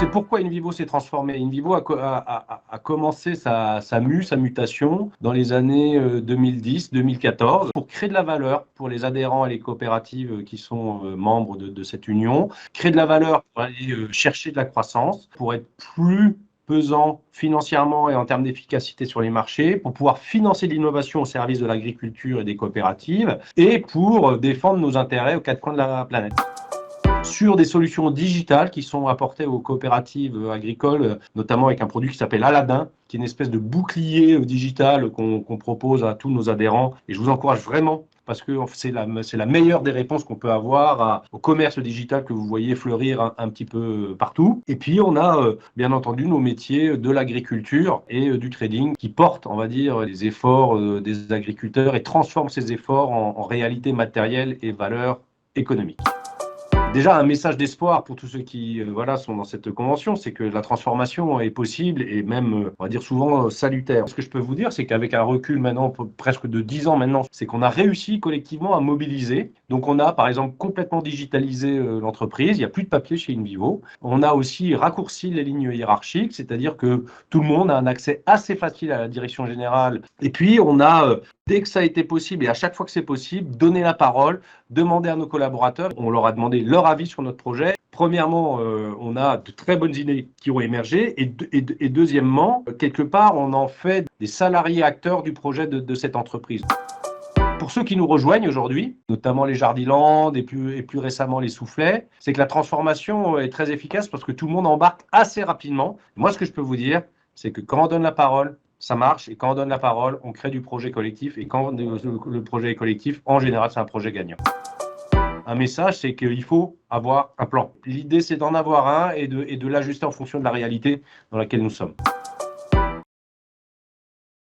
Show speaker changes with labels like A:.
A: C'est pourquoi InVivo s'est transformé. InVivo a commencé sa mutation dans les années 2010-2014 pour créer de la valeur pour les adhérents et les coopératives qui sont membres de cette union, créer de la valeur pour aller chercher de la croissance, pour être plus pesant financièrement et en termes d'efficacité sur les marchés, pour pouvoir financer l'innovation au service de l'agriculture et des coopératives, et pour défendre nos intérêts aux quatre coins de la planète. Sur des solutions digitales qui sont apportées aux coopératives agricoles, notamment avec un produit qui s'appelle Aladdin, qui est une espèce de bouclier digital qu'on propose à tous nos adhérents. Et je vous encourage vraiment, parce que c'est la meilleure des réponses qu'on peut avoir au commerce digital que vous voyez fleurir un petit peu partout. Et puis, on a bien entendu nos métiers de l'agriculture et du trading qui portent, on va dire, les efforts des agriculteurs et transforment ces efforts en réalité matérielle et valeur économique. Déjà, un message d'espoir pour tous ceux qui sont dans cette convention, c'est que la transformation est possible et même, on va dire souvent, salutaire. Ce que je peux vous dire, c'est qu'avec un recul maintenant, presque de 10 ans maintenant, c'est qu'on a réussi collectivement à mobiliser. Donc, on a, par exemple, complètement digitalisé l'entreprise. Il n'y a plus de papier chez InVivo. On a aussi raccourci les lignes hiérarchiques, c'est-à-dire que tout le monde a un accès assez facile à la direction générale. Et puis, on a, dès que ça a été possible et à chaque fois que c'est possible, donné la parole, demandé à nos collaborateurs. On leur a demandé leur avis sur notre projet. Premièrement, on a de très bonnes idées qui ont émergé et deuxièmement, quelque part, on en fait des salariés acteurs du projet de cette entreprise. Pour ceux qui nous rejoignent aujourd'hui, notamment les Jardiland et plus récemment les Soufflets, c'est que la transformation est très efficace parce que tout le monde embarque assez rapidement. Moi, ce que je peux vous dire, c'est que quand on donne la parole, ça marche. Et quand on donne la parole, on crée du projet collectif. Et quand le projet est collectif, en général, c'est un projet gagnant. Un message, c'est qu'il faut avoir un plan. L'idée, c'est d'en avoir un et de l'ajuster en fonction de la réalité dans laquelle nous sommes.